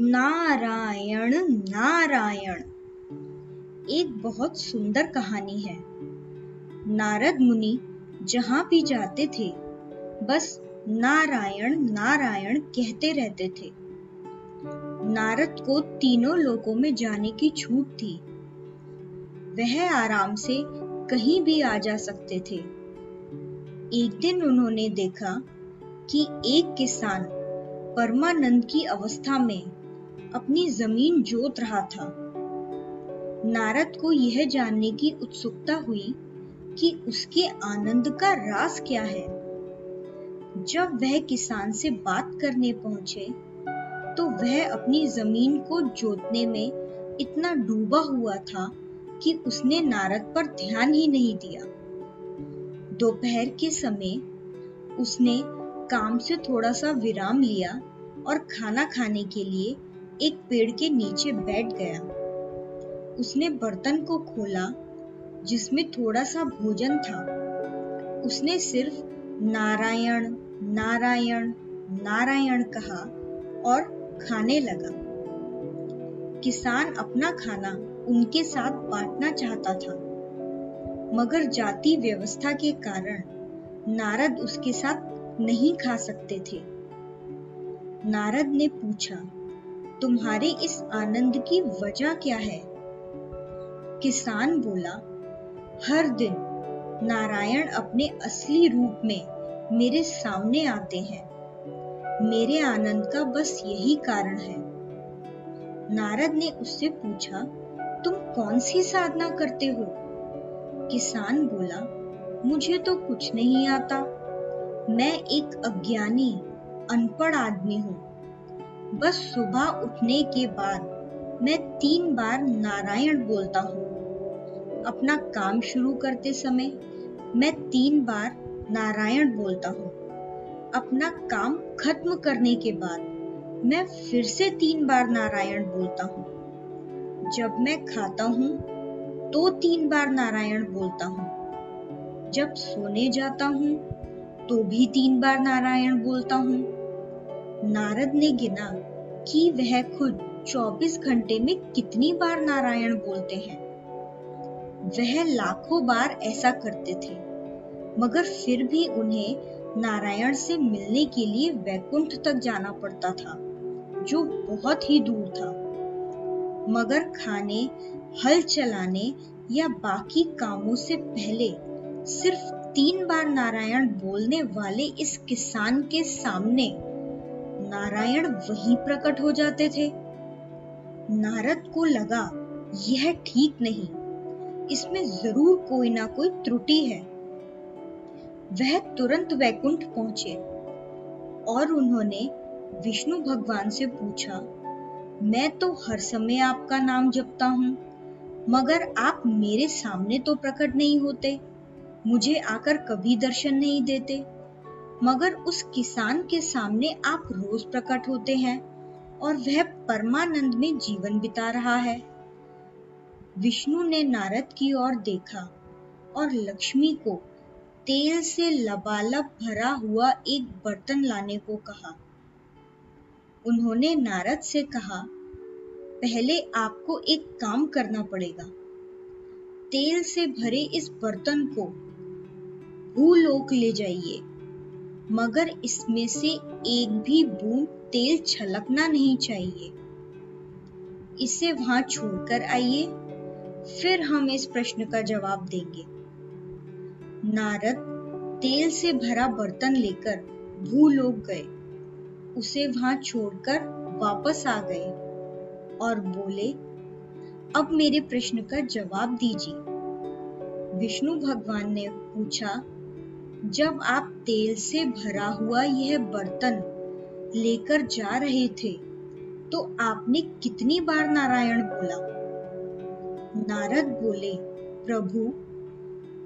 नारायण नारायण एक बहुत सुंदर कहानी है। नारद मुनि जहाँ भी जाते थे बस नारायण नारायण कहते रहते थे। नारद को तीनों लोकों में जाने की छूट थी। वह आराम से कहीं भी आ जा सकते थे। एक दिन उन्होंने देखा कि एक किसान परमानंद की अवस्था में अपनी जमीन जोत रहा था। नारद को यह जानने की उत्सुकता हुई कि उसके आनंद का राज क्या है। जब वह किसान से बात करने पहुंचे तो वह अपनी जमीन को जोतने में इतना डूबा हुआ था कि उसने नारद पर ध्यान ही नहीं दिया। दोपहर के समय उसने काम से थोड़ा सा विराम लिया और खाना खाने के लिए एक पेड़ के नीचे बैठ गया। उसने बर्तन को खोला जिसमें थोड़ा सा भोजन था। उसने सिर्फ नारायण नारायण नारायण कहा और खाने लगा। किसान अपना खाना उनके साथ बांटना चाहता था, मगर जाति व्यवस्था के कारण नारद उसके साथ नहीं खा सकते थे। नारद ने पूछा, तुम्हारे इस आनंद की वजह क्या है? किसान बोला, हर दिन नारायण अपने असली रूप में मेरे सामने आते हैं। मेरे आनंद का बस यही कारण है। नारद ने उससे पूछा, तुम कौन सी साधना करते हो? किसान बोला, मुझे तो कुछ नहीं आता। मैं एक अज्ञानी अनपढ़ आदमी हूँ। बस सुबह उठने के बाद मैं 3 बार नारायण बोलता हूँ। अपना काम शुरू करते समय मैं 3 बार नारायण बोलता हूँ। अपना काम खत्म करने के बाद मैं फिर से 3 बार नारायण बोलता हूँ। जब मैं खाता हूँ तो 3 बार नारायण बोलता हूँ। जब सोने जाता हूँ तो भी 3 बार नारायण बोलता हूँ। नारद ने गिना कि वह खुद 24 घंटे में कितनी बार नारायण बोलते हैं। वह लाखों बार ऐसा करते थे, मगर फिर भी उन्हें नारायण से मिलने के लिए वैकुंठ तक जाना पड़ता था, जो बहुत ही दूर था। मगर खाने, हल चलाने या बाकी कामों से पहले सिर्फ 3 बार नारायण बोलने वाले इस किसान के सामने नारायण वहीं प्रकट हो जाते थे। नारद को लगा यह ठीक नहीं, इसमें जरूर कोई ना कोई त्रुटि है। वह तुरंत वैकुंठ पहुंचे और उन्होंने विष्णु भगवान से पूछा, मैं तो हर समय आपका नाम जपता हूँ, मगर आप मेरे सामने तो प्रकट नहीं होते, मुझे आकर कभी दर्शन नहीं देते। मगर उस किसान के सामने आप रोज प्रकट होते हैं और वह परमानंद में जीवन बिता रहा है। विष्णु ने नारद की ओर देखा और लक्ष्मी को तेल से लबालब भरा हुआ एक बर्तन लाने को कहा। उन्होंने नारद से कहा, पहले आपको एक काम करना पड़ेगा। तेल से भरे इस बर्तन को भूलोक ले जाइए, मगर इसमें से एक भी बूंद तेल छलकना नहीं चाहिए। इसे वहां छोड़कर आइए, फिर हम इस प्रश्न का जवाब देंगे। नारद तेल से भरा बर्तन लेकर भूलोक गए, उसे वहां छोड़कर वापस आ गए और बोले, अब मेरे प्रश्न का जवाब दीजिए। विष्णु भगवान ने पूछा, जब आप तेल से भरा हुआ यह बर्तन लेकर जा रहे थे तो आपने कितनी बार नारायण बोला? नारद बोले, प्रभु,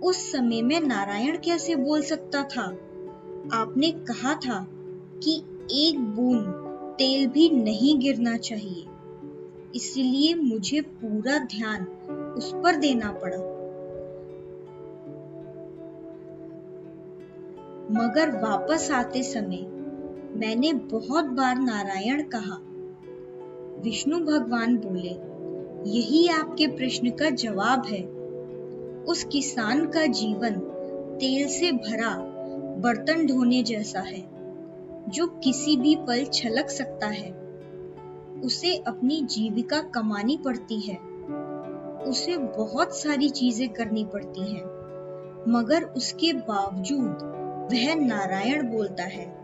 उस समय में नारायण कैसे बोल सकता था? आपने कहा था कि एक बूंद तेल भी नहीं गिरना चाहिए, इसलिए मुझे पूरा ध्यान उस पर देना पड़ा। मगर वापस आते समय मैंने बहुत बार नारायण कहा। विष्णु भगवान बोले, यही आपके प्रश्न का जवाब है। उस किसान का जीवन तेल से भरा बर्तन ढोने जैसा है, जो किसी भी पल छलक सकता है। उसे अपनी जीविका कमानी पड़ती है, उसे बहुत सारी चीजें करनी पड़ती हैं, मगर उसके बावजूद वह नारायण बोलता है।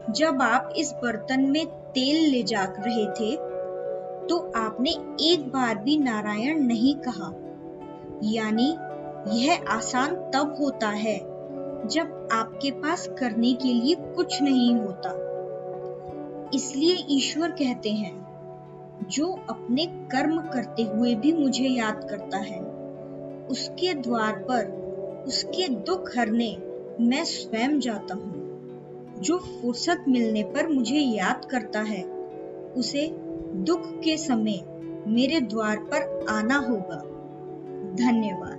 जब आप इस बर्तन में तेल ले जा रहे थे, तो आपने एक बार भी नारायण नहीं कहा। यानी यह आसान तब होता है जब आपके पास करने के लिए कुछ नहीं होता। इसलिए ईश्वर कहते हैं, जो अपने कर्म करते हुए भी मुझे याद करता है, उसके द्वार पर उसके दुख हरने मैं स्वयं जाता हूँ। जो फुर्सत मिलने पर मुझे याद करता है, उसे दुख के समय मेरे द्वार पर आना होगा। धन्यवाद।